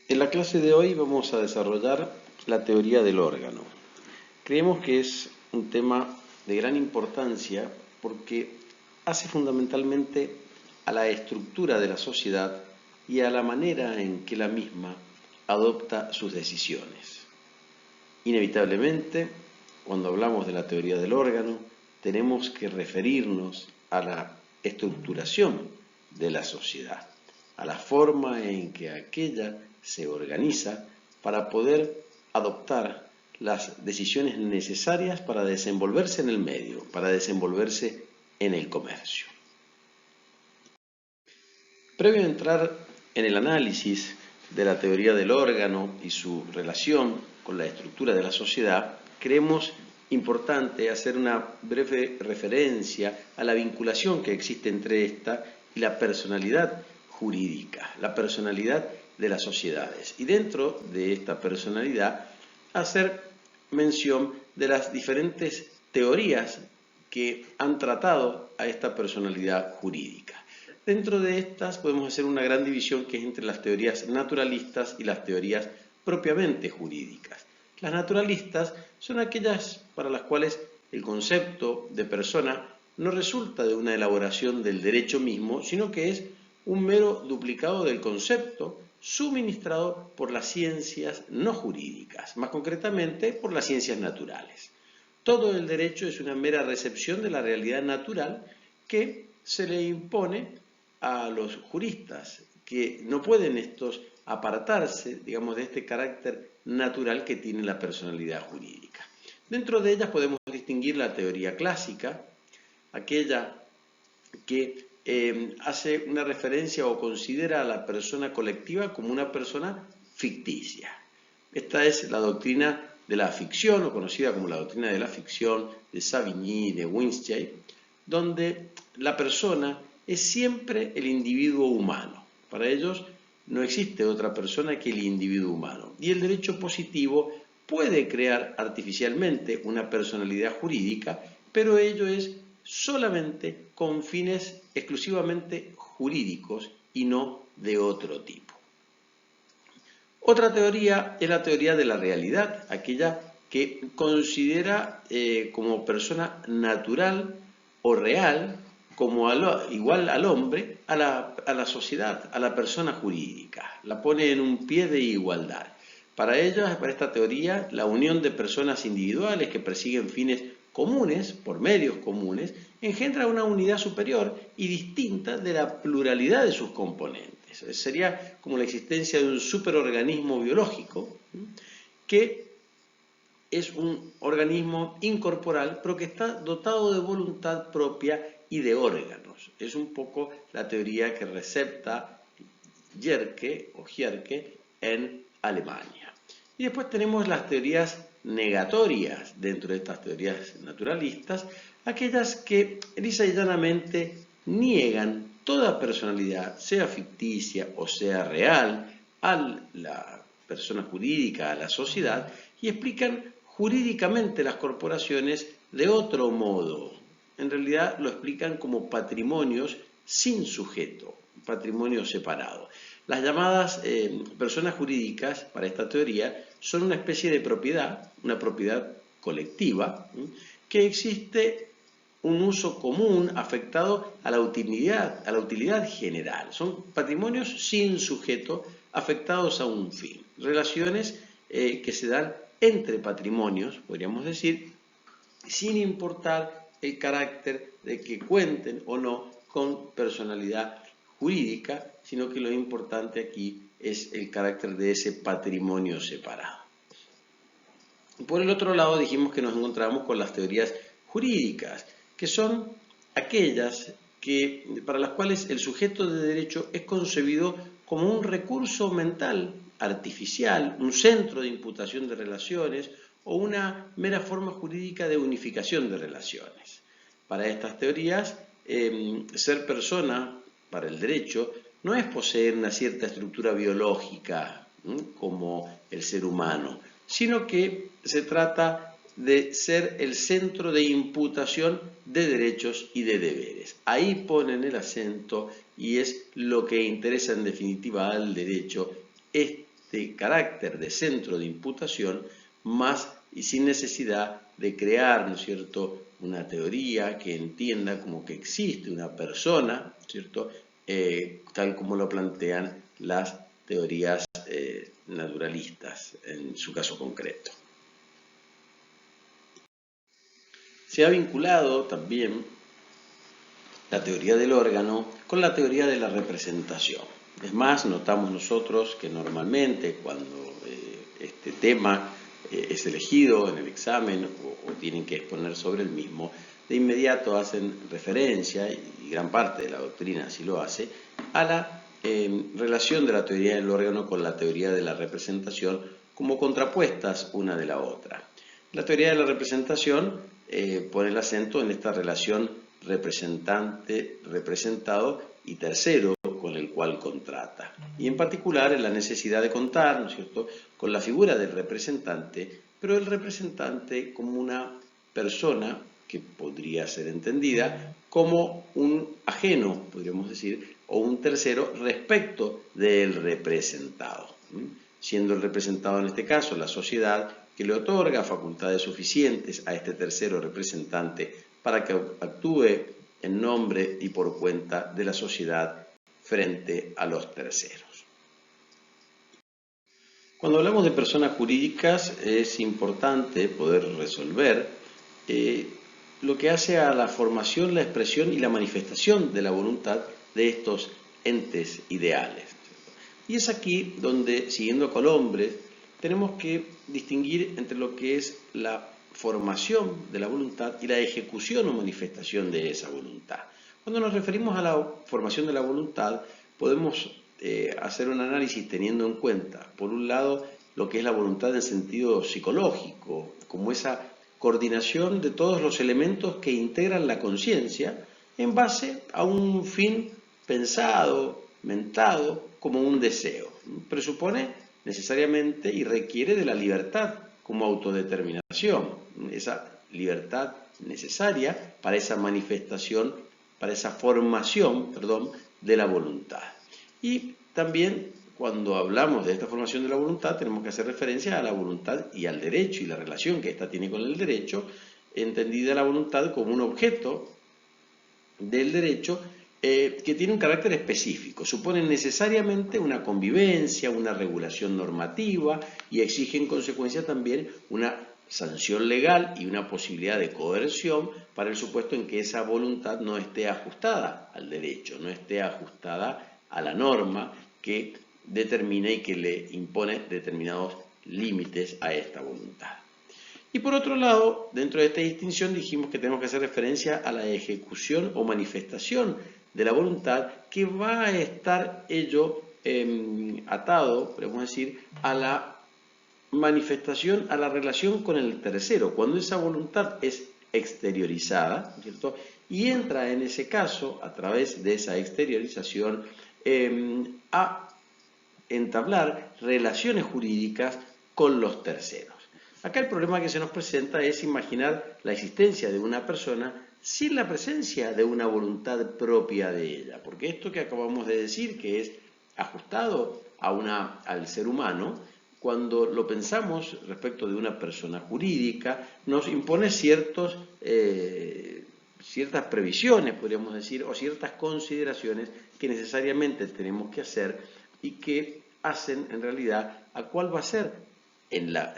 En la clase de hoy vamos a desarrollar la teoría del órgano. Creemos que es un tema de gran importancia porque hace fundamentalmente a la estructura de la sociedad y a la manera en que la misma adopta sus decisiones. Inevitablemente, cuando hablamos de la teoría del órgano, tenemos que referirnos a la estructuración de la sociedad, a la forma en que aquella se organiza para poder adoptar las decisiones necesarias para desenvolverse en el medio, para desenvolverse en el comercio. Previo a entrar en el análisis de la teoría del órgano y su relación con la estructura de la sociedad, creemos importante hacer una breve referencia a la vinculación que existe entre esta y la personalidad jurídica, la personalidad de las sociedades. Y dentro de esta personalidad, hacer mención de las diferentes teorías que han tratado a esta personalidad jurídica. Dentro de estas podemos hacer una gran división que es entre las teorías naturalistas y las teorías propiamente jurídicas. Las naturalistas son aquellas para las cuales el concepto de persona no resulta de una elaboración del derecho mismo, sino que es un mero duplicado del concepto suministrado por las ciencias no jurídicas, más concretamente por las ciencias naturales. Todo el derecho es una mera recepción de la realidad natural que se le impone a los juristas, que no pueden estos apartarse, digamos, de este carácter natural que tiene la personalidad jurídica. Dentro de ellas podemos distinguir la teoría clásica, aquella que hace una referencia o considera a la persona colectiva como una persona ficticia. Esta es la doctrina de la ficción, o conocida como la doctrina de la ficción, de Savigny y de Winstead, donde la persona es siempre el individuo humano. Para ellos no existe otra persona que el individuo humano. Y el derecho positivo puede crear artificialmente una personalidad jurídica, pero ello es solamente con fines exclusivamente jurídicos y no de otro tipo. Otra teoría es la teoría de la realidad, aquella que considera como persona natural o real, como igual al hombre, a la sociedad, a la persona jurídica. La pone en un pie de igualdad. Para esta teoría, la unión de personas individuales que persiguen fines comunes, por medios comunes, engendra una unidad superior y distinta de la pluralidad de sus componentes. Sería como la existencia de un superorganismo biológico que es un organismo incorporal, pero que está dotado de voluntad propia y de órganos. Es un poco la teoría que recepta Yerke o Gierke en Alemania. Y después tenemos las teorías negatorias dentro de estas teorías naturalistas, aquellas que lisa y llanamente niegan toda personalidad, sea ficticia o sea real, a la persona jurídica, a la sociedad, y explican jurídicamente las corporaciones de otro modo. En realidad lo explican como patrimonios sin sujeto, patrimonio separado. Las llamadas personas jurídicas, para esta teoría, son una especie de propiedad, una propiedad colectiva, que existe un uso común afectado a la utilidad general. Son patrimonios sin sujeto afectados a un fin. Relaciones que se dan entre patrimonios, podríamos decir, sin importar el carácter de que cuenten o no con personalidad jurídica, sino que lo importante aquí es el carácter de ese patrimonio separado. Por el otro lado, dijimos que nos encontramos con las teorías jurídicas, que son aquellas para las cuales el sujeto de derecho es concebido como un recurso mental artificial, un centro de imputación de relaciones o una mera forma jurídica de unificación de relaciones. Para estas teorías, ser persona para el derecho no es poseer una cierta estructura biológica como el ser humano, sino que se trata de ser el centro de imputación de derechos y de deberes. Ahí ponen el acento y es lo que interesa en definitiva al derecho, este carácter de centro de imputación, más y sin necesidad de crear, ¿no es cierto?, una teoría que entienda como que existe una persona, ¿cierto?, tal como lo plantean las teorías naturalistas en su caso concreto. Se ha vinculado también la teoría del órgano con la teoría de la representación. Es más, notamos nosotros que normalmente cuando este tema es elegido en el examen o tienen que exponer sobre el mismo, de inmediato hacen referencia, y gran parte de la doctrina así lo hace, a la relación de la teoría del órgano con la teoría de la representación como contrapuestas una de la otra. La teoría de la representación pone el acento en esta relación representante, representado y tercero con el cual contrata. Y en particular en la necesidad de contar, ¿no es cierto?, con la figura del representante, pero el representante como una persona que podría ser entendida como un ajeno, podríamos decir, o un tercero respecto del representado, siendo el representado en este caso la sociedad que le otorga facultades suficientes a este tercero representante para que actúe en nombre y por cuenta de la sociedad frente a los terceros. Cuando hablamos de personas jurídicas es importante poder resolver lo que hace a la formación, la expresión y la manifestación de la voluntad de estos entes ideales. Y es aquí donde, siguiendo Colombres, tenemos que distinguir entre lo que es la formación de la voluntad y la ejecución o manifestación de esa voluntad. Cuando nos referimos a la formación de la voluntad, podemos hacer un análisis teniendo en cuenta, por un lado, lo que es la voluntad en sentido psicológico, como esa coordinación de todos los elementos que integran la conciencia en base a un fin pensado, mentado, como un deseo. Presupone necesariamente y requiere de la libertad como autodeterminación, esa libertad necesaria para esa manifestación, para esa formación, de la voluntad. Y también cuando hablamos de esta formación de la voluntad tenemos que hacer referencia a la voluntad y al derecho y la relación que ésta tiene con el derecho, entendida la voluntad como un objeto del derecho que tiene un carácter específico, suponen necesariamente una convivencia, una regulación normativa y exige en consecuencia también una sanción legal y una posibilidad de coerción para el supuesto en que esa voluntad no esté ajustada al derecho, no esté ajustada a la norma que determina y que le impone determinados límites a esta voluntad. Y por otro lado, dentro de esta distinción dijimos que tenemos que hacer referencia a la ejecución o manifestación de la voluntad que va a estar ello atado, podemos decir, a la manifestación, a la relación con el tercero, cuando esa voluntad es exteriorizada, ¿cierto? Y entra en ese caso, a través de esa exteriorización, a entablar relaciones jurídicas con los terceros. Acá el problema que se nos presenta es imaginar la existencia de una persona sin la presencia de una voluntad propia de ella, porque esto que acabamos de decir, que es ajustado al ser humano, cuando lo pensamos respecto de una persona jurídica, nos impone ciertas previsiones, podríamos decir, o ciertas consideraciones que necesariamente tenemos que hacer y que hacen en realidad a cuál va a ser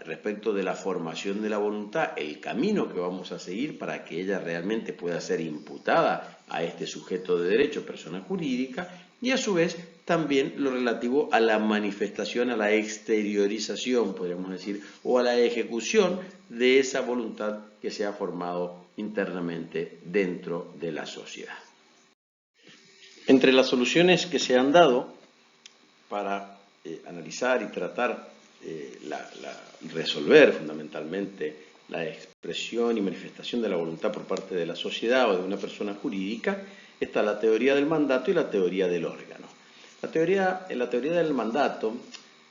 respecto de la formación de la voluntad, el camino que vamos a seguir para que ella realmente pueda ser imputada a este sujeto de derecho, persona jurídica, y a su vez también lo relativo a la manifestación, a la exteriorización, podríamos decir, o a la ejecución de esa voluntad que se ha formado internamente dentro de la sociedad. Entre las soluciones que se han dado para analizar y tratar resolver fundamentalmente la expresión y manifestación de la voluntad por parte de la sociedad o de una persona jurídica, está la teoría del mandato y la teoría del órgano. En la teoría del mandato,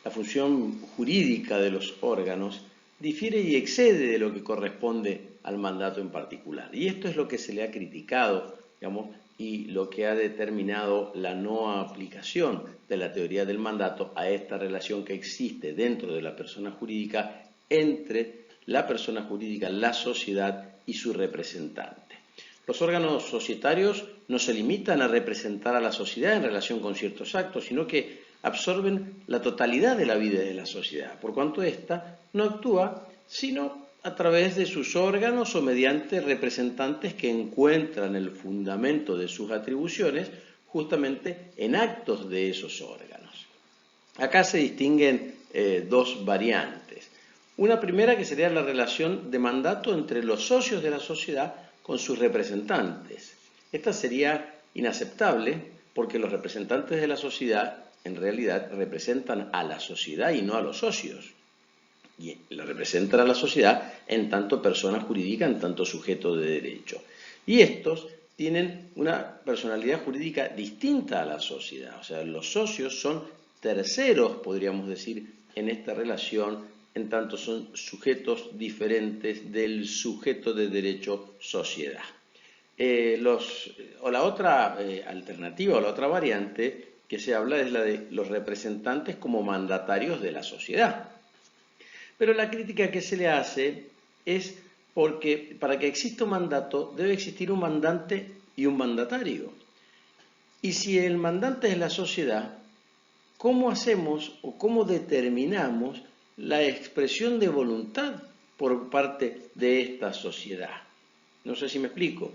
la función jurídica de los órganos difiere y excede de lo que corresponde al mandato en particular. Y esto es lo que se le ha criticado, digamos, y lo que ha determinado la no aplicación de la teoría del mandato a esta relación que existe dentro de la persona jurídica entre la persona jurídica, la sociedad y su representante. Los órganos societarios no se limitan a representar a la sociedad en relación con ciertos actos, sino que absorben la totalidad de la vida de la sociedad, por cuanto ésta no actúa sino a través de sus órganos o mediante representantes que encuentran el fundamento de sus atribuciones justamente en actos de esos órganos. Acá se distinguen dos variantes. Una primera que sería la relación de mandato entre los socios de la sociedad con sus representantes. Esta sería inaceptable porque los representantes de la sociedad en realidad representan a la sociedad y no a los socios. Y la representan a la sociedad en tanto persona jurídica, en tanto sujeto de derecho. Y estos tienen una personalidad jurídica distinta a la sociedad. O sea, los socios son terceros, podríamos decir, en esta relación, en tanto son sujetos diferentes del sujeto de derecho sociedad. La otra alternativa o la otra variante que se habla es la de los representantes como mandatarios de la sociedad. Pero la crítica que se le hace es porque para que exista un mandato debe existir un mandante y un mandatario. Y si el mandante es la sociedad, ¿cómo hacemos o cómo determinamos la expresión de voluntad por parte de esta sociedad? No sé si me explico.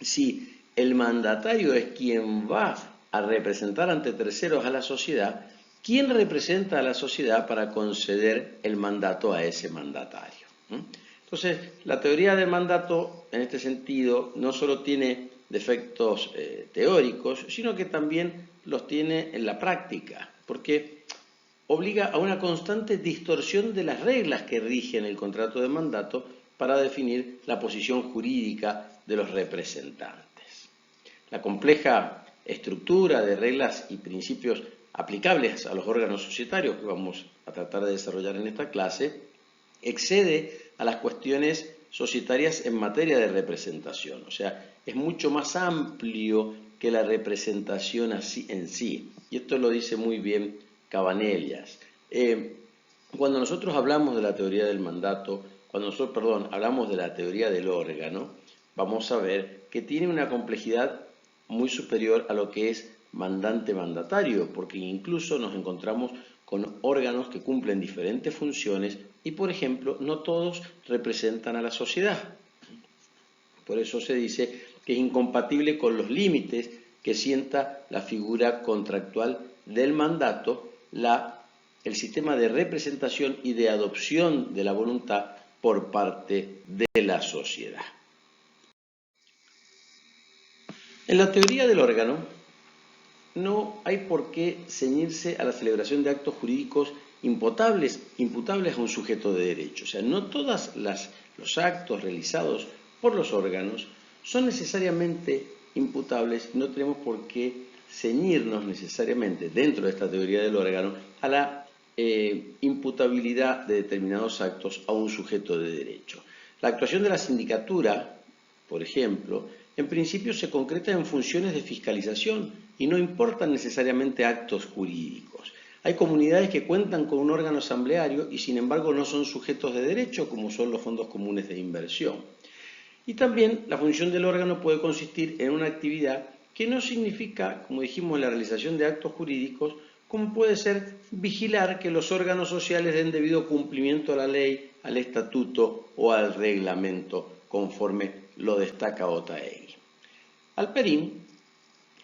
Si el mandatario es quien va a representar ante terceros a la sociedad, ¿quién representa a la sociedad para conceder el mandato a ese mandatario? Entonces, la teoría del mandato, en este sentido, no solo tiene defectos teóricos, sino que también los tiene en la práctica, porque obliga a una constante distorsión de las reglas que rigen el contrato de mandato para definir la posición jurídica de los representantes. La compleja estructura de reglas y principios aplicables a los órganos societarios que vamos a tratar de desarrollar en esta clase, excede a las cuestiones societarias en materia de representación. O sea, es mucho más amplio que la representación en sí. Y esto lo dice muy bien Cabanellas. Cuando nosotros hablamos de la teoría del mandato, hablamos de la teoría del órgano, vamos a ver que tiene una complejidad muy superior a lo que es mandante-mandatario, porque incluso nos encontramos con órganos que cumplen diferentes funciones y, por ejemplo, no todos representan a la sociedad. Por eso se dice que es incompatible con los límites que sienta la figura contractual del mandato, el sistema de representación y de adopción de la voluntad por parte de la sociedad. En la teoría del órgano, no hay por qué ceñirse a la celebración de actos jurídicos imputables a un sujeto de derecho. O sea, no todos los actos realizados por los órganos son necesariamente imputables, no tenemos por qué ceñirnos necesariamente dentro de esta teoría del órgano a la imputabilidad de determinados actos a un sujeto de derecho. La actuación de la sindicatura, por ejemplo, en principio se concreta en funciones de fiscalización y no importan necesariamente actos jurídicos. Hay comunidades que cuentan con un órgano asambleario y sin embargo no son sujetos de derecho, como son los fondos comunes de inversión. Y también la función del órgano puede consistir en una actividad que no significa, como dijimos, la realización de actos jurídicos, como puede ser vigilar que los órganos sociales den debido cumplimiento a la ley, al estatuto o al reglamento, conforme lo destaca Otaegui. Alperín,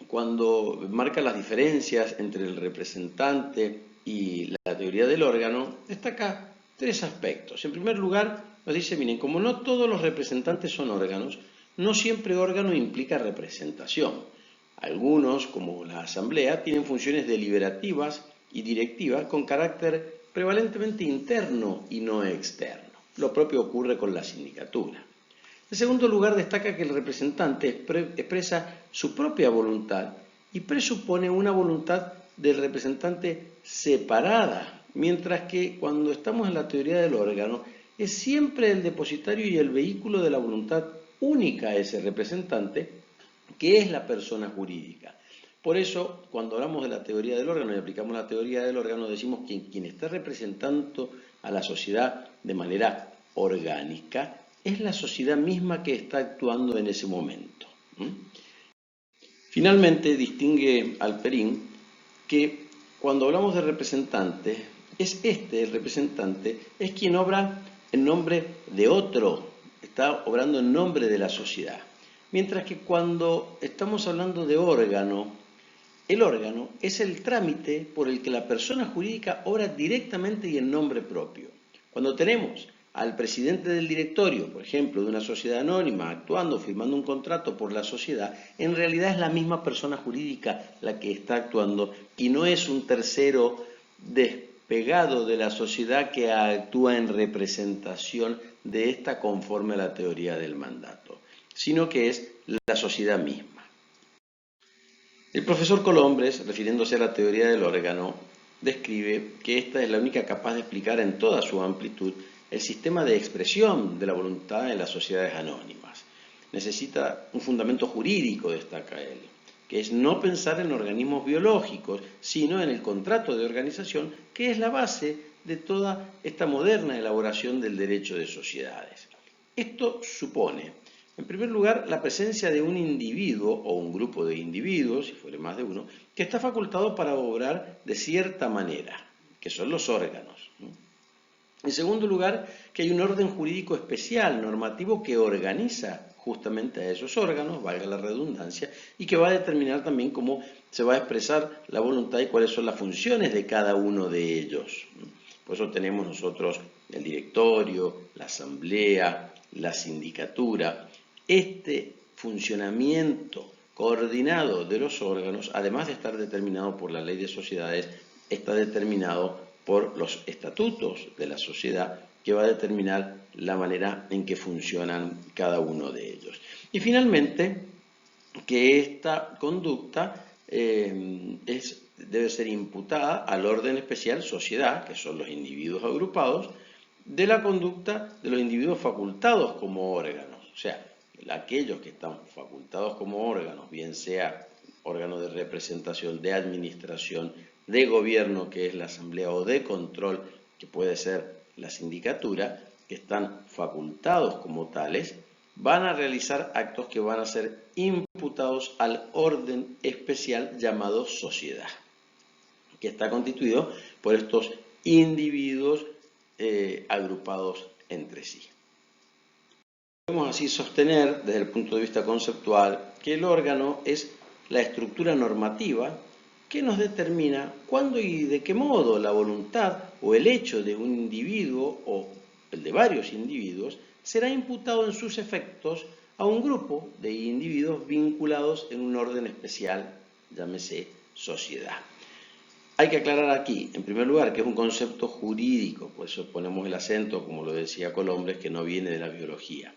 cuando marca las diferencias entre el representante y la teoría del órgano, destaca tres aspectos. En primer lugar, nos dice, miren, como no todos los representantes son órganos, no siempre órgano implica representación. Algunos, como la asamblea, tienen funciones deliberativas y directivas con carácter prevalentemente interno y no externo. Lo propio ocurre con la sindicatura. En segundo lugar, destaca que el representante expresa su propia voluntad y presupone una voluntad del representante separada, mientras que cuando estamos en la teoría del órgano, es siempre el depositario y el vehículo de la voluntad única a ese representante, ¿Qué es la persona jurídica? Por eso, cuando hablamos de la teoría del órgano y aplicamos la teoría del órgano, decimos que quien está representando a la sociedad de manera orgánica es la sociedad misma que está actuando en ese momento. Finalmente, distingue Halperin que cuando hablamos de representante, el representante, es quien obra en nombre de otro, está obrando en nombre de la sociedad. Mientras que cuando estamos hablando de órgano, el órgano es el trámite por el que la persona jurídica obra directamente y en nombre propio. Cuando tenemos al presidente del directorio, por ejemplo, de una sociedad anónima, actuando, firmando un contrato por la sociedad, en realidad es la misma persona jurídica la que está actuando y no es un tercero despegado de la sociedad que actúa en representación de esta conforme a la teoría del mandato, sino que es la sociedad misma. El profesor Colombres, refiriéndose a la teoría del órgano, describe que esta es la única capaz de explicar en toda su amplitud el sistema de expresión de la voluntad en las sociedades anónimas. Necesita un fundamento jurídico, destaca él, que es no pensar en organismos biológicos, sino en el contrato de organización, que es la base de toda esta moderna elaboración del derecho de sociedades. Esto supone, en primer lugar, la presencia de un individuo o un grupo de individuos, si fuere más de uno, que está facultado para obrar de cierta manera, que son los órganos. En segundo lugar, que hay un orden jurídico especial, normativo, que organiza justamente a esos órganos, valga la redundancia, y que va a determinar también cómo se va a expresar la voluntad y cuáles son las funciones de cada uno de ellos. Por eso tenemos nosotros el directorio, la asamblea, la sindicatura. Este funcionamiento coordinado de los órganos, además de estar determinado por la ley de sociedades, está determinado por los estatutos de la sociedad, que va a determinar la manera en que funcionan cada uno de ellos. Y finalmente, que esta conducta debe ser imputada al orden especial sociedad, que son los individuos agrupados, de la conducta de los individuos facultados como órganos. O sea, aquellos que están facultados como órganos, bien sea órgano de representación, de administración, de gobierno, que es la asamblea, o de control, que puede ser la sindicatura, que están facultados como tales, van a realizar actos que van a ser imputados al orden especial llamado sociedad, que está constituido por estos individuos agrupados entre sí. Podemos así sostener, desde el punto de vista conceptual, que el órgano es la estructura normativa que nos determina cuándo y de qué modo la voluntad o el hecho de un individuo o el de varios individuos será imputado en sus efectos a un grupo de individuos vinculados en un orden especial, llámese sociedad. Hay que aclarar aquí, en primer lugar, que es un concepto jurídico, por eso ponemos el acento, como lo decía Colombres, que no viene de la biología.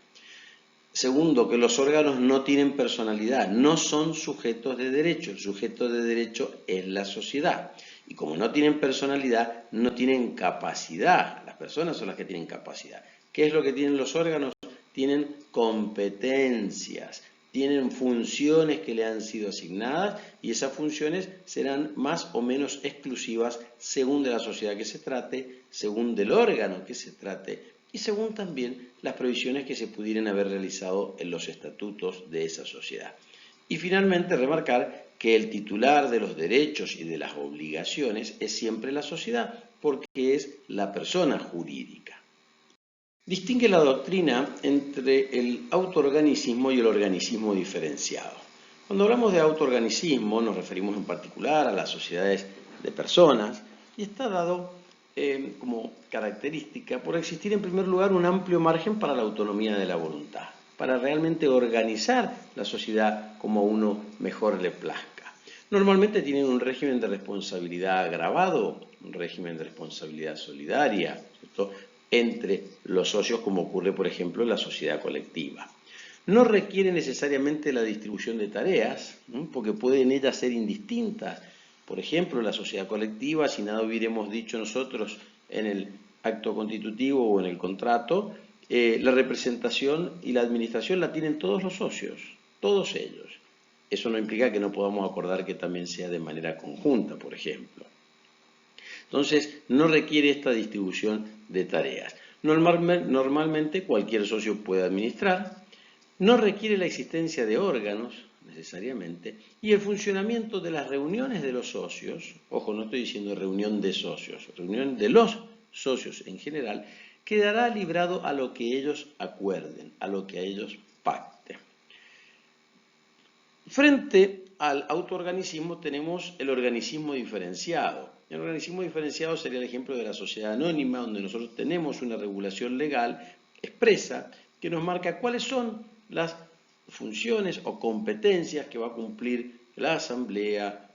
Segundo, que los órganos no tienen personalidad, no son sujetos de derecho. El sujeto de derecho es la sociedad. Y como no tienen personalidad, no tienen capacidad. Las personas son las que tienen capacidad. ¿Qué es lo que tienen los órganos? Tienen competencias, tienen funciones que le han sido asignadas y esas funciones serán más o menos exclusivas según de la sociedad que se trate, según del órgano que se trate, y según también las previsiones que se pudieran haber realizado en los estatutos de esa sociedad. Y finalmente remarcar que el titular de los derechos y de las obligaciones es siempre la sociedad, porque es la persona jurídica. Distingue la doctrina entre el autoorganicismo y el organicismo diferenciado. Cuando hablamos de autoorganicismo nos referimos en particular a las sociedades de personas y está dado como característica por existir en primer lugar un amplio margen para la autonomía de la voluntad, para realmente organizar la sociedad como a uno mejor le plazca. Normalmente tienen un régimen de responsabilidad agravado, un régimen de responsabilidad solidaria, ¿cierto?, entre los socios, como ocurre por ejemplo en la sociedad colectiva. No requiere necesariamente la distribución de tareas, ¿no?, porque pueden ellas ser indistintas. Por ejemplo, la sociedad colectiva, si nada hubiéramos dicho nosotros en el acto constitutivo o en el contrato, la representación y la administración la tienen todos los socios, todos ellos. Eso no implica que no podamos acordar que también sea de manera conjunta, por ejemplo. Entonces, no requiere esta distribución de tareas. Normalmente cualquier socio puede administrar, no requiere la existencia de órganos, necesariamente, y el funcionamiento de las reuniones de los socios, ojo, no estoy diciendo reunión de socios, reunión de los socios en general, quedará librado a lo que ellos acuerden, a lo que ellos pacten. Frente al autoorganismo tenemos el organismo diferenciado. El organismo diferenciado sería el ejemplo de la sociedad anónima, donde nosotros tenemos una regulación legal expresa que nos marca cuáles son las funciones o competencias que va a cumplir la asamblea,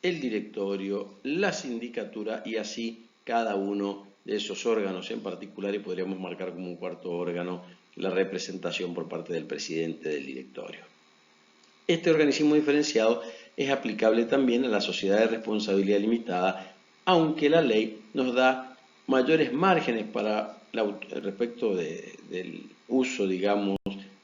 el directorio, la sindicatura y así cada uno de esos órganos en particular, y podríamos marcar como un cuarto órgano la representación por parte del presidente del directorio. Este organismo diferenciado es aplicable también a la sociedad de responsabilidad limitada, aunque la ley nos da mayores márgenes para respecto del uso, digamos,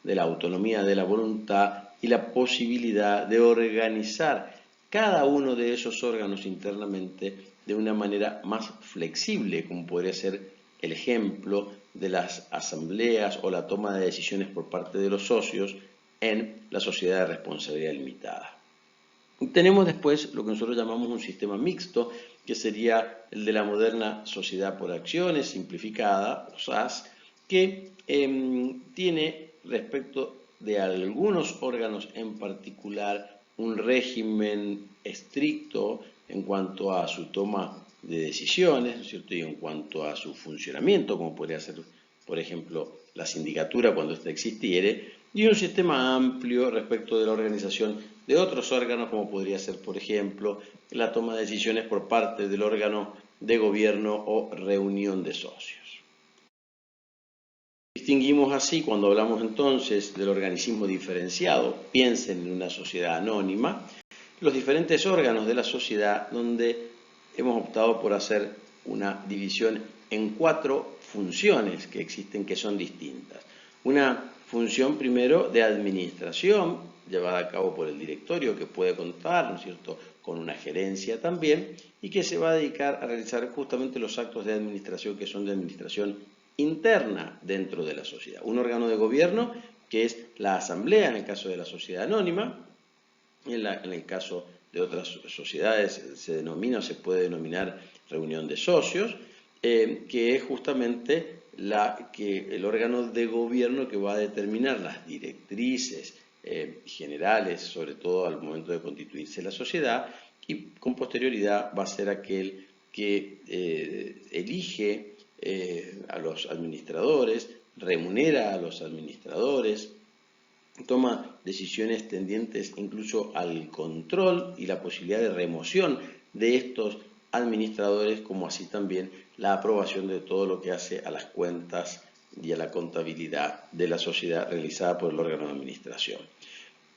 de la autonomía de la voluntad y la posibilidad de organizar cada uno de esos órganos internamente de una manera más flexible, como podría ser el ejemplo de las asambleas o la toma de decisiones por parte de los socios en la sociedad de responsabilidad limitada. Tenemos después lo que nosotros llamamos un sistema mixto, que sería el de la moderna sociedad por acciones simplificada, o SAS, que tiene respecto de algunos órganos en particular un régimen estricto en cuanto a su toma de decisiones, ¿no es cierto?, y en cuanto a su funcionamiento, como podría ser, por ejemplo, la sindicatura cuando ésta existiere, y un sistema amplio respecto de la organización de otros órganos, como podría ser, por ejemplo, la toma de decisiones por parte del órgano de gobierno o reunión de socios. Distinguimos así, cuando hablamos entonces del organismo diferenciado, piensen en una sociedad anónima, los diferentes órganos de la sociedad donde hemos optado por hacer una división en 4 funciones que existen, que son distintas. Una función primero de administración, llevada a cabo por el directorio, que puede contar, ¿no es cierto?, con una gerencia también, y que se va a dedicar a realizar justamente los actos de administración que son de administración interna dentro de la sociedad. Un órgano de gobierno que es la asamblea en el caso de la sociedad anónima, en el caso de otras sociedades se denomina o se puede denominar reunión de socios, que es justamente el órgano de gobierno que va a determinar las directrices generales, sobre todo al momento de constituirse la sociedad, y con posterioridad va a ser aquel que elige a los administradores, remunera a los administradores, toma decisiones tendientes incluso al control y la posibilidad de remoción de estos administradores, como así también la aprobación de todo lo que hace a las cuentas y a la contabilidad de la sociedad realizada por el órgano de administración.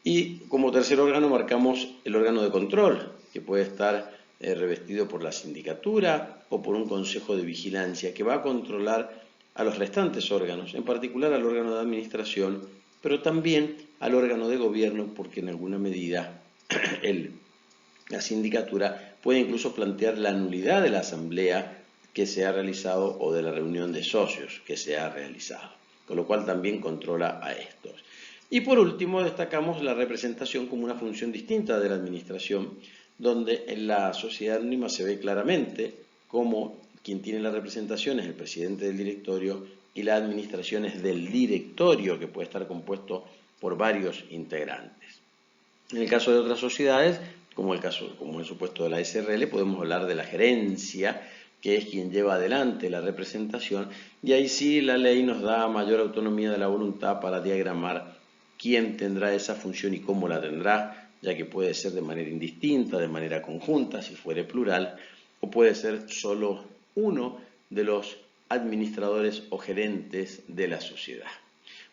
Y como tercer órgano marcamos el órgano de control, que puede estar revestido por la sindicatura o por un consejo de vigilancia que va a controlar a los restantes órganos, en particular al órgano de administración, pero también al órgano de gobierno, porque en alguna medida la sindicatura puede incluso plantear la nulidad de la asamblea que se ha realizado o de la reunión de socios que se ha realizado, con lo cual también controla a estos. Y por último destacamos la representación como una función distinta de la administración, donde en la sociedad anónima se ve claramente cómo quien tiene la representación es el presidente del directorio y la administración es del directorio, que puede estar compuesto por varios integrantes. En el caso de otras sociedades, como el supuesto de la SRL, podemos hablar de la gerencia, que es quien lleva adelante la representación, y ahí sí la ley nos da mayor autonomía de la voluntad para diagramar quién tendrá esa función y cómo la tendrá, ya que puede ser de manera indistinta, de manera conjunta, si fuere plural, o puede ser solo uno de los administradores o gerentes de la sociedad.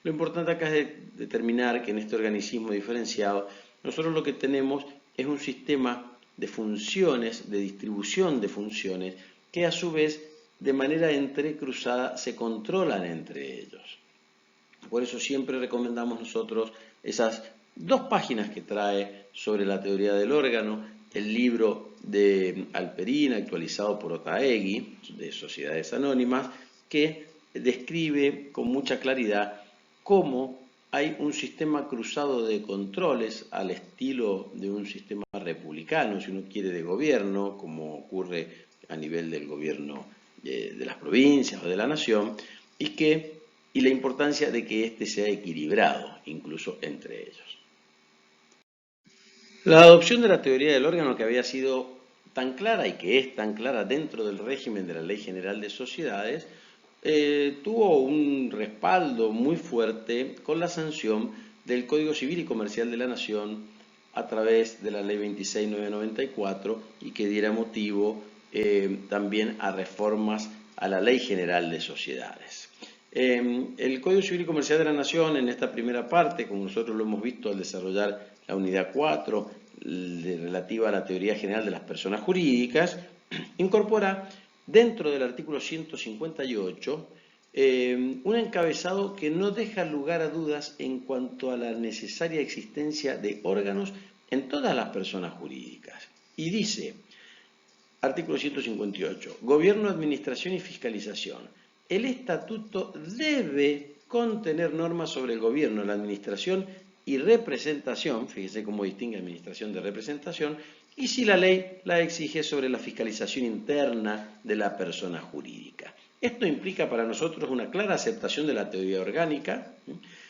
Lo importante acá es determinar que en este organismo diferenciado nosotros lo que tenemos es un sistema de funciones, de distribución de funciones, que a su vez de manera entrecruzada se controlan entre ellos. Por eso siempre recomendamos nosotros esas 2 páginas que trae sobre la teoría del órgano, el libro de Alperín, actualizado por Otaegui, de Sociedades Anónimas, que describe con mucha claridad cómo hay un sistema cruzado de controles al estilo de un sistema republicano, si uno quiere, de gobierno, como ocurre a nivel del gobierno de las provincias o de la nación, y la importancia de que éste sea equilibrado, incluso entre ellos. La adopción de la teoría del órgano, que había sido tan clara y que es tan clara dentro del régimen de la Ley General de Sociedades, tuvo un respaldo muy fuerte con la sanción del Código Civil y Comercial de la Nación a través de la Ley 26.994 y que diera motivo también a reformas a la Ley General de Sociedades. El Código Civil y Comercial de la Nación, en esta primera parte, como nosotros lo hemos visto al desarrollar la unidad 4, relativa a la teoría general de las personas jurídicas, incorpora dentro del artículo 158 un encabezado que no deja lugar a dudas en cuanto a la necesaria existencia de órganos en todas las personas jurídicas. Y dice, artículo 158, Gobierno, Administración y Fiscalización. El estatuto debe contener normas sobre el gobierno, la administración y representación, fíjese cómo distingue administración de representación, y si la ley la exige, sobre la fiscalización interna de la persona jurídica. Esto implica para nosotros una clara aceptación de la teoría orgánica,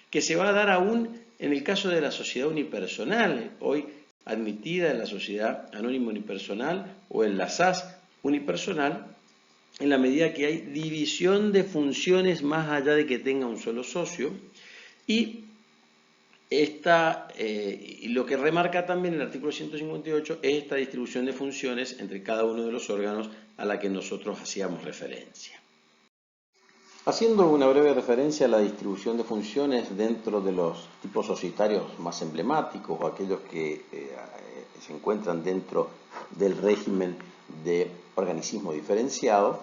que se va a dar aún en el caso de la sociedad unipersonal, hoy admitida en la sociedad anónima unipersonal o en la SAS unipersonal, en la medida que hay división de funciones más allá de que tenga un solo socio, y lo que remarca también el artículo 158 es esta distribución de funciones entre cada uno de los órganos a la que nosotros hacíamos referencia. Haciendo una breve referencia a la distribución de funciones dentro de los tipos societarios más emblemáticos o aquellos que se encuentran dentro del régimen de organismo diferenciado,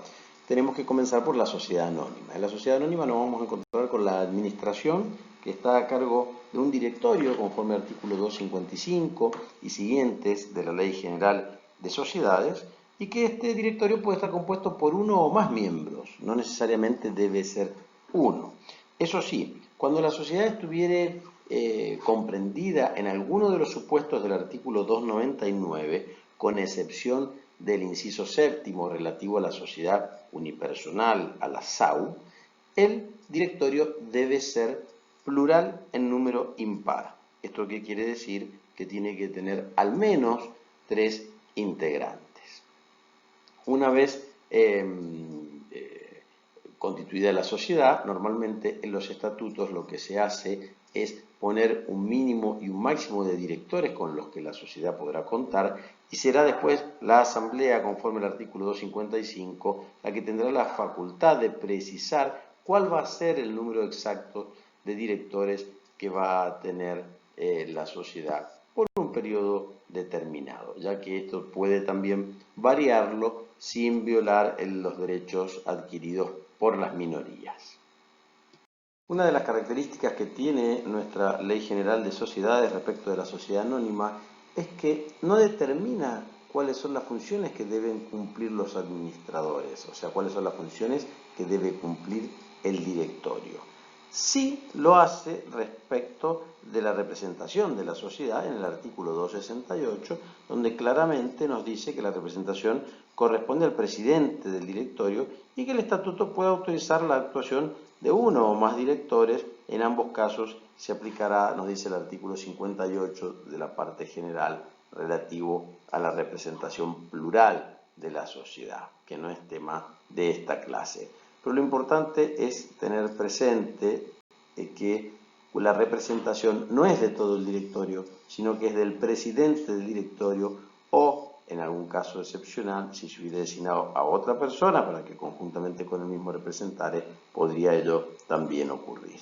tenemos que comenzar por la sociedad anónima. En la sociedad anónima nos vamos a encontrar con la administración, que está a cargo de un directorio conforme al artículo 255 y siguientes de la Ley General de Sociedades, y que este directorio puede estar compuesto por uno o más miembros, no necesariamente debe ser uno. Eso sí, cuando la sociedad estuviere comprendida en alguno de los supuestos del artículo 299, con excepción del inciso séptimo relativo a la sociedad unipersonal, a la SAU, el directorio debe ser plural en número impar. ¿Esto qué quiere decir? Que tiene que tener al menos 3 integrantes. Una vez constituida la sociedad, normalmente en los estatutos lo que se hace es poner un mínimo y un máximo de directores con los que la sociedad podrá contar, y será después la asamblea, conforme al artículo 255, la que tendrá la facultad de precisar cuál va a ser el número exacto de directores que va a tener la sociedad por un periodo determinado, ya que esto puede también variarlo sin violar los derechos adquiridos por las minorías. Una de las características que tiene nuestra Ley General de Sociedades respecto de la sociedad anónima es que no determina cuáles son las funciones que deben cumplir los administradores, o sea, cuáles son las funciones que debe cumplir el directorio. Sí lo hace respecto de la representación de la sociedad en el artículo 268, donde claramente nos dice que la representación corresponde al presidente del directorio y que el estatuto puede autorizar la actuación de uno o más directores. En ambos casos se aplicará, nos dice el artículo 58 de la parte general relativo a la representación plural de la sociedad, que no es tema de esta clase. Pero lo importante es tener presente que la representación no es de todo el directorio, sino que es del presidente del directorio o, en algún caso excepcional, si se hubiera designado a otra persona para que conjuntamente con el mismo representare, podría ello también ocurrir.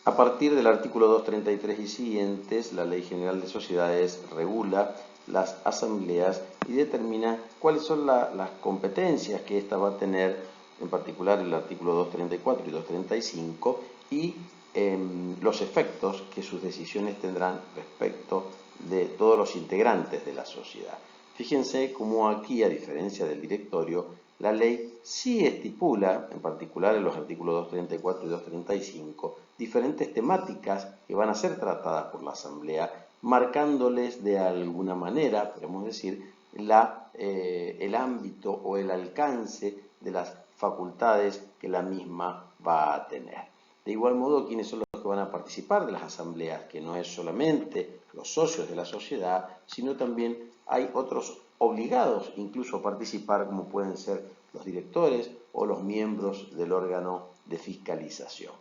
A partir del artículo 233 y siguientes, la Ley General de Sociedades regula las asambleas y determina cuáles son las competencias que ésta va a tener, en particular el artículo 234 y 235, y los efectos que sus decisiones tendrán respecto de todos los integrantes de la sociedad. Fíjense cómo aquí, a diferencia del directorio, la ley sí estipula, en particular en los artículos 234 y 235, diferentes temáticas que van a ser tratadas por la Asamblea, marcándoles de alguna manera, podemos decir, el ámbito o el alcance de las facultades que la misma va a tener. De igual modo, ¿quiénes son los que van a participar de las asambleas? Que no es solamente los socios de la sociedad, sino también hay otros obligados incluso a participar, como pueden ser los directores o los miembros del órgano de fiscalización.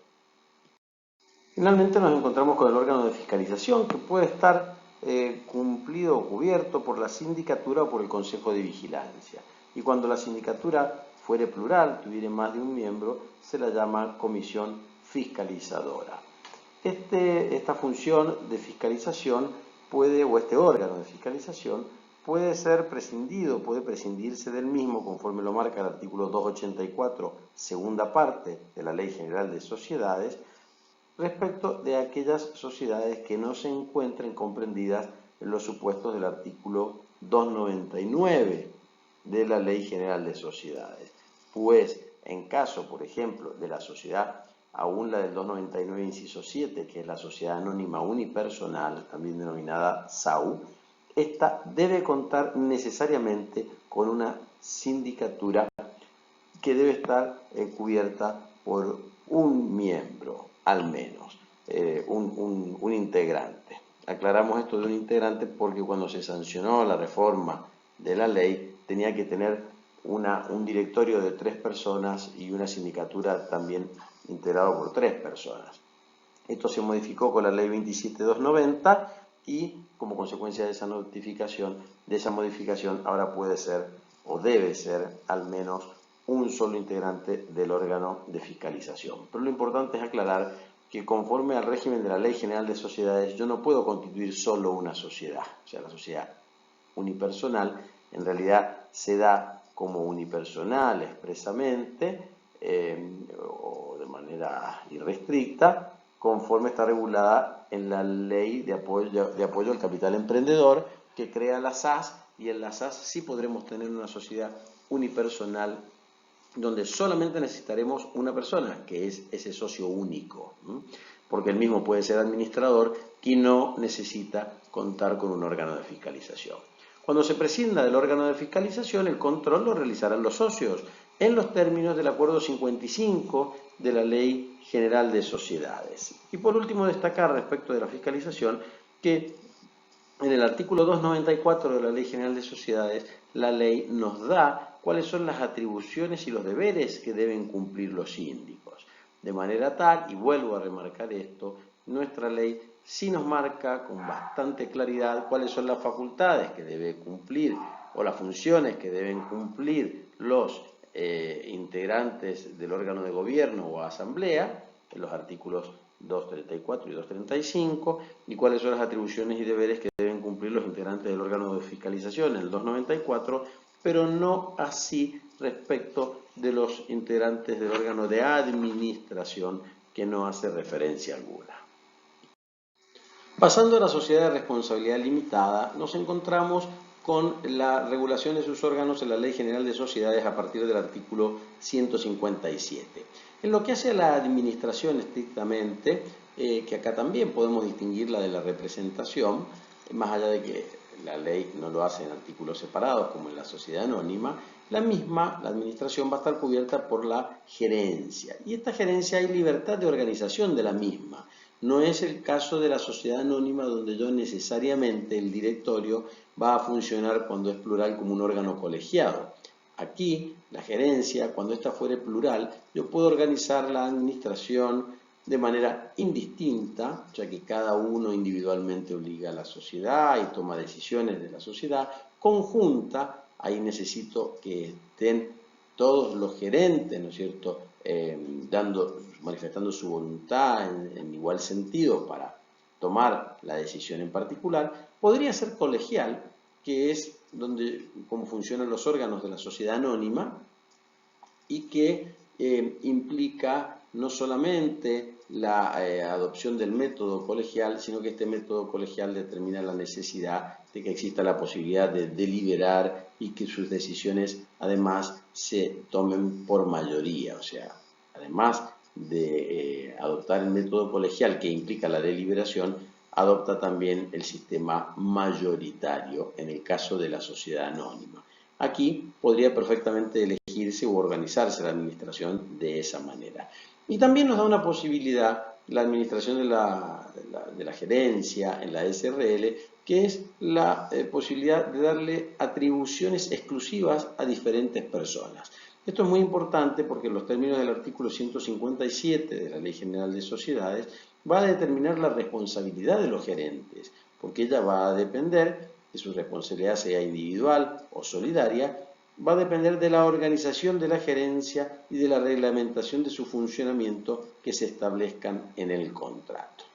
Finalmente nos encontramos con el órgano de fiscalización, que puede estar cumplido o cubierto por la sindicatura o por el Consejo de Vigilancia. Y cuando la sindicatura fuere plural, tuviera más de un miembro, se la llama comisión fiscalizadora. Esta función de fiscalización este órgano de fiscalización puede ser prescindido, puede prescindirse del mismo, conforme lo marca el artículo 284, segunda parte de la Ley General de Sociedades, respecto de aquellas sociedades que no se encuentren comprendidas en los supuestos del artículo 299 de la Ley General de Sociedades. Pues, en caso, por ejemplo, de la sociedad, aún la del 299, inciso 7, que es la sociedad anónima unipersonal, también denominada SAU, esta debe contar necesariamente con una sindicatura que debe estar cubierta por un miembro, al menos, un integrante. Aclaramos esto de un integrante porque cuando se sancionó la reforma de la ley tenía que tener un directorio de 3 personas y una sindicatura también integrado por 3 personas. Esto se modificó con la ley 27290 y como consecuencia de esa notificación, de esa modificación, ahora puede ser o debe ser al menos un solo integrante del órgano de fiscalización. Pero lo importante es aclarar que conforme al régimen de la Ley General de Sociedades, yo no puedo constituir solo una sociedad. O sea, la sociedad unipersonal en realidad se da como unipersonal expresamente o de manera irrestricta, conforme está regulada en la Ley de apoyo al capital emprendedor, que crea la SAS, y en la SAS sí podremos tener una sociedad unipersonal donde solamente necesitaremos una persona, que es ese socio único, porque el mismo puede ser administrador y no necesita contar con un órgano de fiscalización. Cuando se prescinda del órgano de fiscalización, el control lo realizarán los socios, en los términos del acuerdo 55 de la Ley General de Sociedades. Y por último, destacar respecto de la fiscalización que en el artículo 294 de la Ley General de Sociedades, la ley nos da cuáles son las atribuciones y los deberes que deben cumplir los síndicos. De manera tal, y vuelvo a remarcar esto, nuestra ley sí nos marca con bastante claridad cuáles son las facultades que debe cumplir o las funciones que deben cumplir los integrantes del órgano de gobierno o asamblea, en los artículos 234 y 235, y cuáles son las atribuciones y deberes que deben cumplir los integrantes del órgano de fiscalización, en el 294, pero no así respecto de los integrantes del órgano de administración, que no hace referencia alguna. Pasando a la sociedad de responsabilidad limitada, nos encontramos con la regulación de sus órganos en la Ley General de Sociedades a partir del artículo 157. En lo que hace a la administración estrictamente, que acá también podemos distinguirla de la representación, más allá de que la ley no lo hace en artículos separados como en la sociedad anónima, la administración va a estar cubierta por la gerencia. Y esta gerencia hay libertad de organización de la misma. No es el caso de la sociedad anónima, donde yo necesariamente el directorio va a funcionar cuando es plural como un órgano colegiado. Aquí, la gerencia, cuando ésta fuere plural, yo puedo organizar la administración de manera indistinta, ya que cada uno individualmente obliga a la sociedad y toma decisiones de la sociedad, conjunta. Ahí necesito que estén todos los gerentes, ¿no es cierto?, manifestando su voluntad en igual sentido para tomar la decisión en particular. Podría ser colegial, que es cómo funcionan los órganos de la sociedad anónima y que implica no solamente la adopción del método colegial, sino que este método colegial determina la necesidad de que exista la posibilidad de deliberar y que sus decisiones además se tomen por mayoría. O sea, además de adoptar el método colegial que implica la deliberación, adopta también el sistema mayoritario en el caso de la sociedad anónima. Aquí podría perfectamente elegirse u organizarse la administración de esa manera. Y también nos da una posibilidad la administración de la gerencia en la SRL, que es la posibilidad de darle atribuciones exclusivas a diferentes personas. Esto es muy importante porque en los términos del artículo 157 de la Ley General de Sociedades va a determinar la responsabilidad de los gerentes, porque ella va a depender de su responsabilidad, sea individual o solidaria, va a depender de la organización de la gerencia y de la reglamentación de su funcionamiento que se establezcan en el contrato.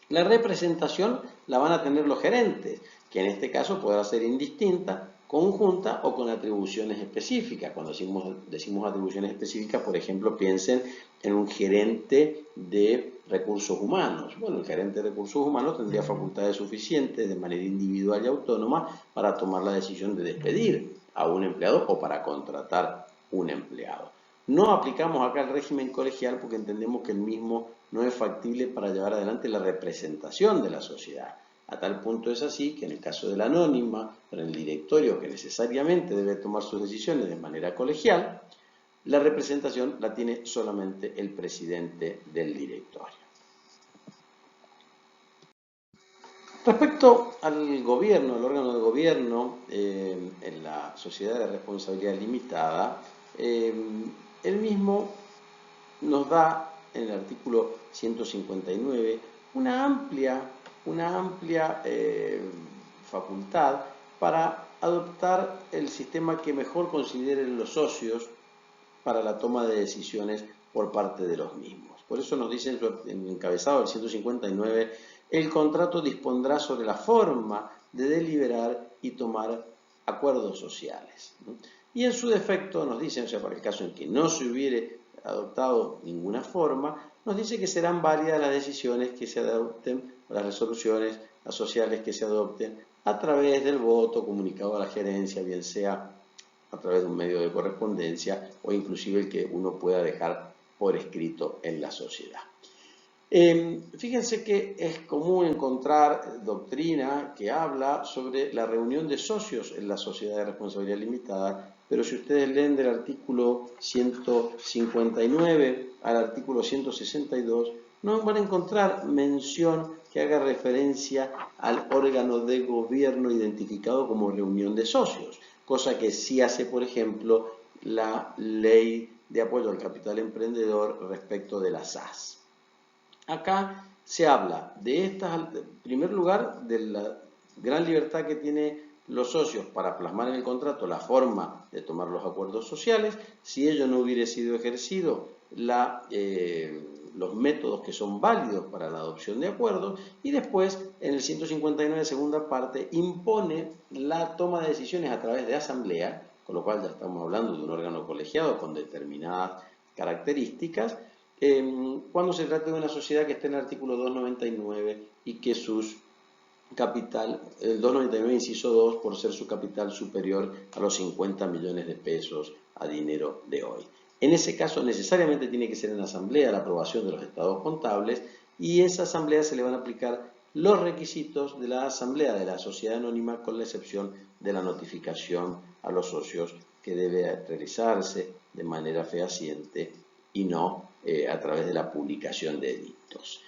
La representación la van a tener los gerentes, que en este caso podrá ser indistinta, conjunta o con atribuciones específicas. Cuando decimos atribuciones específicas, por ejemplo, piensen en un gerente de recursos humanos. Bueno, el gerente de recursos humanos tendría facultades suficientes de manera individual y autónoma para tomar la decisión de despedir a un empleado o para contratar un empleado. No aplicamos acá el régimen colegial porque entendemos que el mismo no es factible para llevar adelante la representación de la sociedad. A tal punto es así que en el caso de la anónima, en el directorio que necesariamente debe tomar sus decisiones de manera colegial, la representación la tiene solamente el presidente del directorio. Respecto al gobierno, al órgano de gobierno en la sociedad de responsabilidad limitada, el mismo nos da en el artículo 159 una amplia facultad para adoptar el sistema que mejor consideren los socios para la toma de decisiones por parte de los mismos. Por eso nos dice en el encabezado del 159, el contrato dispondrá sobre la forma de deliberar y tomar acuerdos sociales. Y en su defecto nos dicen, o sea, para el caso en que no se hubiere adoptado ninguna forma, nos dice que serán válidas las decisiones que se adopten, las resoluciones sociales que se adopten a través del voto comunicado a la gerencia, bien sea a través de un medio de correspondencia o inclusive el que uno pueda dejar por escrito en la sociedad. Fíjense que es común encontrar doctrina que habla sobre la reunión de socios en la sociedad de responsabilidad limitada, pero si ustedes leen del artículo 159 al artículo 162, no van a encontrar mención que haga referencia al órgano de gobierno identificado como reunión de socios, cosa que sí hace, por ejemplo, la ley de apoyo al capital emprendedor respecto de las SAS. Acá se habla de estas, en primer lugar, de la gran libertad que tienen los socios para plasmar en el contrato la forma de tomar los acuerdos sociales. Si ello no hubiera sido ejercido, los métodos que son válidos para la adopción de acuerdos, y después, en el 159, segunda parte, impone la toma de decisiones a través de asamblea, con lo cual ya estamos hablando de un órgano colegiado con determinadas características, cuando se trata de una sociedad que está en el artículo 299 y que sus capital, el 299 inciso 2, por ser su capital superior a los 50 millones de pesos a dinero de hoy. En ese caso necesariamente tiene que ser en asamblea la aprobación de los estados contables, y a esa asamblea se le van a aplicar los requisitos de la asamblea de la sociedad anónima, con la excepción de la notificación a los socios que debe realizarse de manera fehaciente y no a través de la publicación de edictos.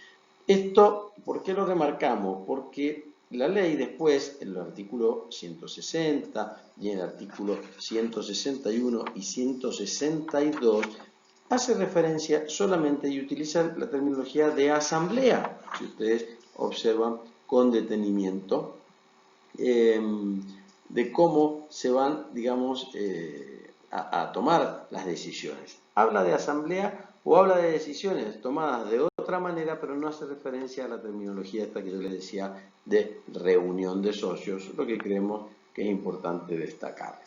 Esto, ¿por qué lo remarcamos? Porque la ley después, en el artículo 160 y en el artículo 161 y 162, hace referencia solamente y utiliza la terminología de asamblea, si ustedes observan con detenimiento, de cómo se van, digamos, a tomar las decisiones. Habla de asamblea o habla de decisiones tomadas de otra manera, pero no hace referencia a la terminología esta que yo les decía de reunión de socios, lo que creemos que es importante destacar.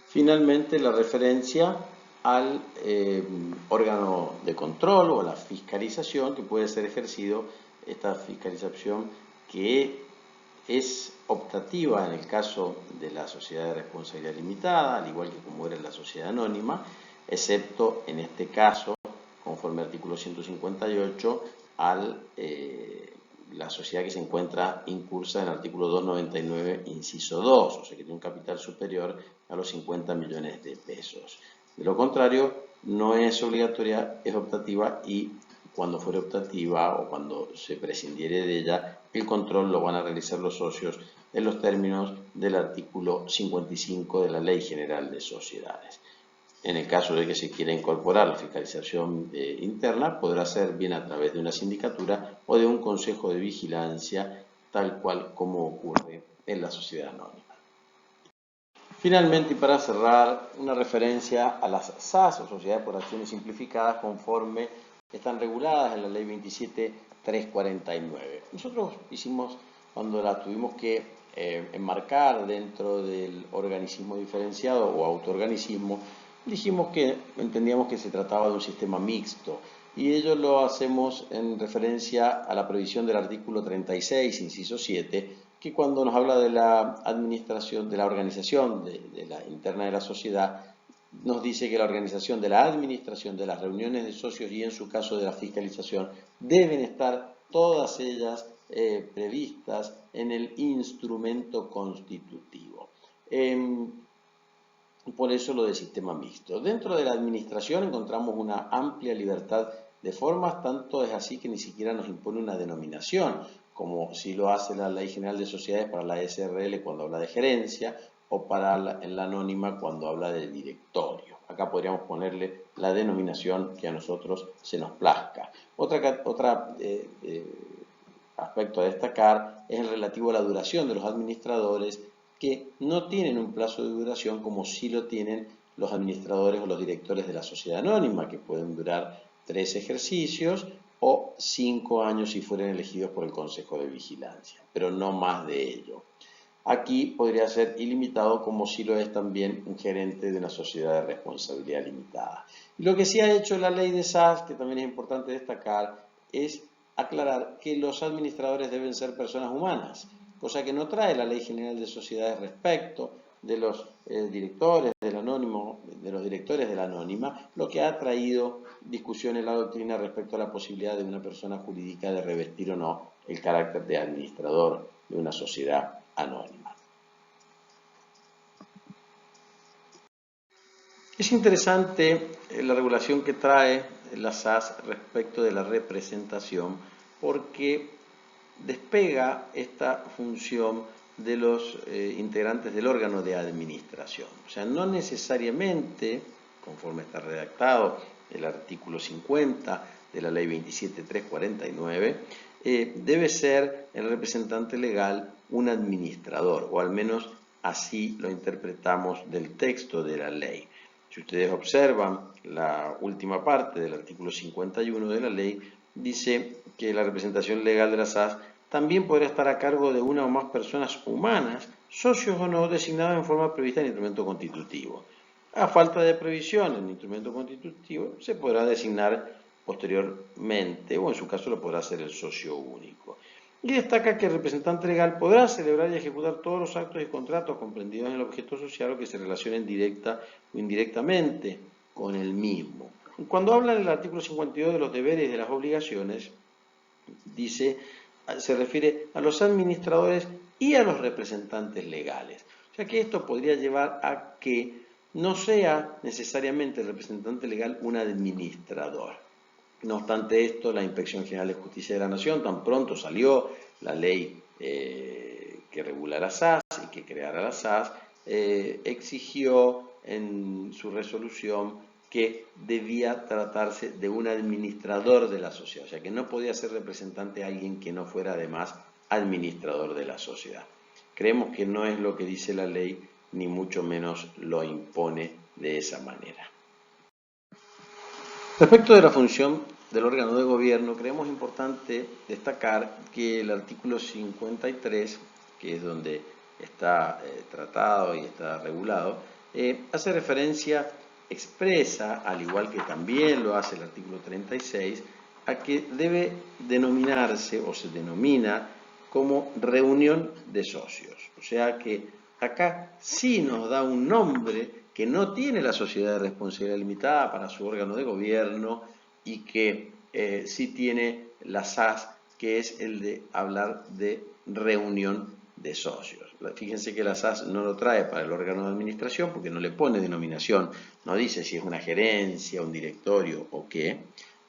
Finalmente, la referencia al órgano de control o a la fiscalización que puede ser ejercido, esta fiscalización que es optativa en el caso de la sociedad de responsabilidad limitada, al igual que como era la sociedad anónima, excepto en este caso, conforme al artículo 158, la sociedad que se encuentra incursa en el artículo 299, inciso 2, o sea que tiene un capital superior a los 50 millones de pesos. De lo contrario, no es obligatoria, es optativa y cuando fuere optativa o cuando se prescindiere de ella, el control lo van a realizar los socios en los términos del artículo 55 de la Ley General de Sociedades. En el caso de que se quiera incorporar la fiscalización interna, podrá ser bien a través de una sindicatura o de un consejo de vigilancia, tal cual como ocurre en la sociedad anónima. Finalmente, y para cerrar, una referencia a las SAS, o Sociedades por Acciones Simplificadas, conforme están reguladas en la Ley 27.349. Nosotros hicimos, cuando la tuvimos que enmarcar dentro del organismo diferenciado o autoorganismo, dijimos que entendíamos que se trataba de un sistema mixto, y ello lo hacemos en referencia a la previsión del artículo 36, inciso 7, que cuando nos habla de la administración, de la organización de la interna de la sociedad, nos dice que la organización de la administración, de las reuniones de socios y en su caso de la fiscalización, deben estar todas ellas previstas en el instrumento constitutivo. Por eso lo de sistema mixto. Dentro de la administración encontramos una amplia libertad de formas, tanto es así que ni siquiera nos impone una denominación, como si lo hace la Ley General de Sociedades para la SRL cuando habla de gerencia, o para la anónima cuando habla de directorio. Acá podríamos ponerle la denominación que a nosotros se nos plazca. Otro aspecto a destacar es el relativo a la duración de los administradores, que no tienen un plazo de duración como sí lo tienen los administradores o los directores de la sociedad anónima, que pueden durar 3 ejercicios o 5 años si fueren elegidos por el Consejo de Vigilancia, pero no más de ello. Aquí podría ser ilimitado como sí lo es también un gerente de una sociedad de responsabilidad limitada. Y lo que sí ha hecho la ley de SAS, que también es importante destacar, es aclarar que los administradores deben ser personas humanas, cosa que no trae la Ley General de Sociedades respecto de los directores del anónimo, de los directores de la anónima, lo que ha traído discusión en la doctrina respecto a la posibilidad de una persona jurídica de revestir o no el carácter de administrador de una sociedad anónima. Es interesante la regulación que trae la SAS respecto de la representación, porque despega esta función de los integrantes del órgano de administración. O sea, no necesariamente, conforme está redactado el artículo 50 de la Ley 27.349, debe ser el representante legal un administrador, o al menos así lo interpretamos del texto de la ley. Si ustedes observan la última parte del artículo 51 de la ley, dice que la representación legal de la SAS también podrá estar a cargo de una o más personas humanas, socios o no, designados en forma prevista en el instrumento constitutivo. A falta de previsión en el instrumento constitutivo, se podrá designar posteriormente, o en su caso lo podrá hacer el socio único. Y destaca que el representante legal podrá celebrar y ejecutar todos los actos y contratos comprendidos en el objeto social o que se relacionen directa o indirectamente con el mismo. Cuando habla en el artículo 52 de los deberes y de las obligaciones, dice, se refiere a los administradores y a los representantes legales. O sea que esto podría llevar a que no sea necesariamente el representante legal un administrador. No obstante esto, la Inspección General de Justicia de la Nación, tan pronto salió la ley que regula la SAS y que creara la SAS, exigió en su resolución que debía tratarse de un administrador de la sociedad, o sea que no podía ser representante alguien que no fuera además administrador de la sociedad. Creemos que no es lo que dice la ley, ni mucho menos lo impone de esa manera. Respecto de la función del órgano de gobierno, creemos importante destacar que el artículo 53, que es donde está tratado y está regulado, hace referencia expresa, al igual que también lo hace el artículo 36, a que debe denominarse o se denomina como reunión de socios. O sea que acá sí nos da un nombre que no tiene la sociedad de responsabilidad limitada para su órgano de gobierno y que sí tiene la SAS, que es el de hablar de reunión de socios. Fíjense que la SAS no lo trae para el órgano de administración porque no le pone denominación, no dice si es una gerencia, un directorio o qué.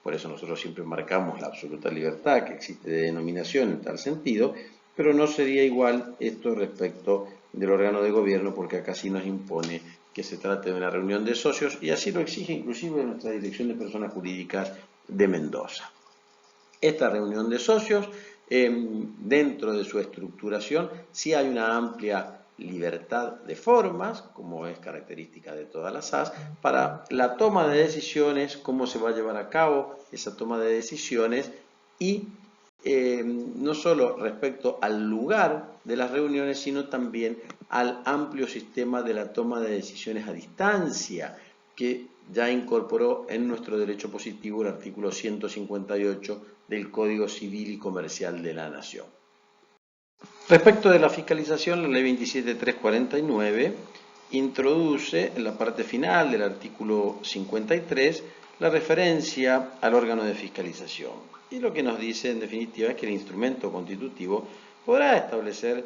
Por eso nosotros siempre marcamos la absoluta libertad que existe de denominación en tal sentido, pero no sería igual esto respecto del órgano de gobierno porque acá sí nos impone que se trate de una reunión de socios y así lo exige inclusive nuestra Dirección de Personas Jurídicas de Mendoza. Esta reunión de socios, dentro de su estructuración, sí hay una amplia libertad de formas, como es característica de todas las SAS, para la toma de decisiones, cómo se va a llevar a cabo esa toma de decisiones y no solo respecto al lugar de las reuniones, sino también al amplio sistema de la toma de decisiones a distancia, que ya incorporó en nuestro derecho positivo el artículo 158 del Código Civil y Comercial de la Nación. Respecto de la fiscalización, la Ley 27349 introduce en la parte final del artículo 53 la referencia al órgano de fiscalización. Y lo que nos dice, en definitiva, es que el instrumento constitutivo podrá establecer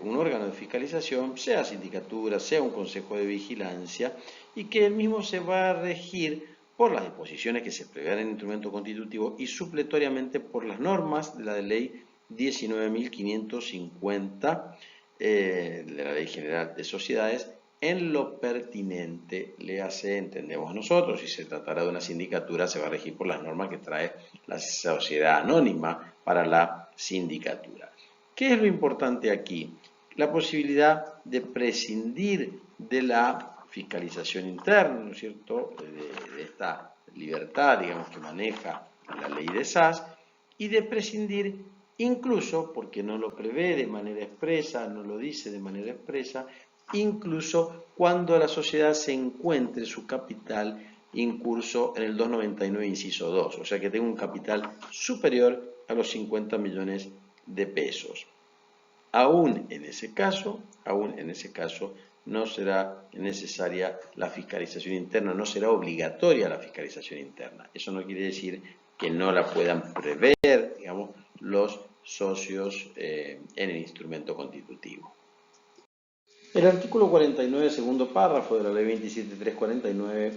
un órgano de fiscalización, sea sindicatura, sea un consejo de vigilancia, y que el mismo se va a regir por las disposiciones que se prevean en el instrumento constitutivo y supletoriamente por las normas de la Ley 19.550 de la Ley General de Sociedades en lo pertinente, le hace, entendemos nosotros, si se tratará de una sindicatura, se va a regir por las normas que trae la sociedad anónima para la sindicatura. ¿Qué es lo importante aquí? La posibilidad de prescindir de la fiscalización interna, ¿no es cierto?, de esta libertad, digamos, que maneja la ley de SAS, y de prescindir incluso, porque no lo prevé de manera expresa, no lo dice de manera expresa, incluso cuando la sociedad se encuentre su capital incurso en el 299 inciso 2, o sea que tenga un capital superior a los 50 millones de pesos. Aún en ese caso, no será necesaria la fiscalización interna, no será obligatoria la fiscalización interna. Eso no quiere decir que no la puedan prever, digamos, los socios en el instrumento constitutivo. El artículo 49, segundo párrafo de la Ley 27349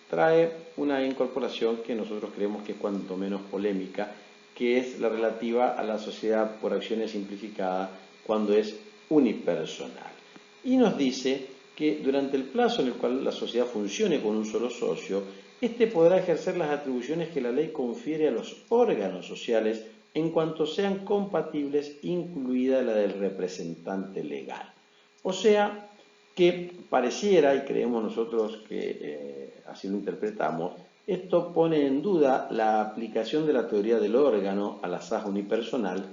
trae una incorporación que nosotros creemos que es cuanto menos polémica, que es la relativa a la sociedad por acciones simplificada cuando es unipersonal. Y nos dice que durante el plazo en el cual la sociedad funcione con un solo socio, éste podrá ejercer las atribuciones que la ley confiere a los órganos sociales en cuanto sean compatibles, incluida la del representante legal. O sea que pareciera, y creemos nosotros que así lo interpretamos, esto pone en duda la aplicación de la teoría del órgano a la SAS unipersonal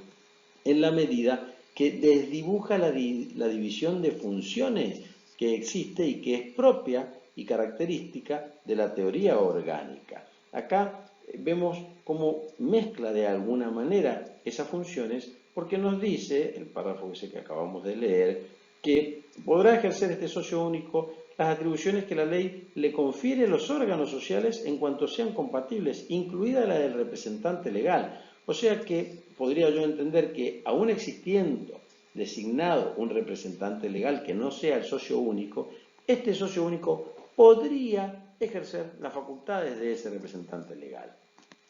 en la medida que desdibuja la división de funciones que existe y que es propia y característica de la teoría orgánica. Acá vemos cómo mezcla de alguna manera esas funciones porque nos dice, el párrafo ese que acabamos de leer, que podrá ejercer este socio único las atribuciones que la ley le confiere a los órganos sociales en cuanto sean compatibles, incluida la del representante legal. O sea que podría yo entender que, aún existiendo designado un representante legal que no sea el socio único, este socio único podría ejercer las facultades de ese representante legal.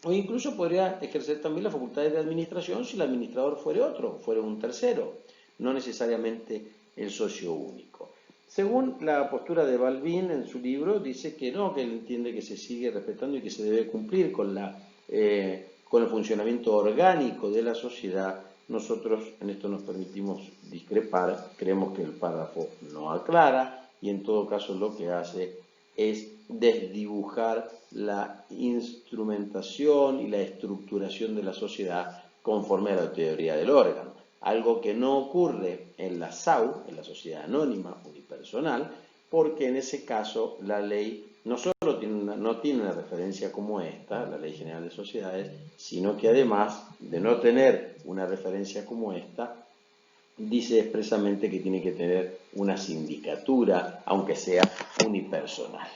O incluso podría ejercer también las facultades de administración si el administrador fuera otro, fuera un tercero, no necesariamente el socio único. Según la postura de Balbín en su libro, dice que no, que él entiende que se sigue respetando y que se debe cumplir con el funcionamiento orgánico de la sociedad. Nosotros en esto nos permitimos discrepar, creemos que el párrafo no aclara y en todo caso lo que hace es desdibujar la instrumentación y la estructuración de la sociedad conforme a la teoría del órgano. Algo que no ocurre en la SAU, en la sociedad anónima unipersonal, porque en ese caso la ley no solo no tiene una referencia como esta, la Ley General de Sociedades, sino que además de no tener una referencia como esta, dice expresamente que tiene que tener una sindicatura, aunque sea unipersonal.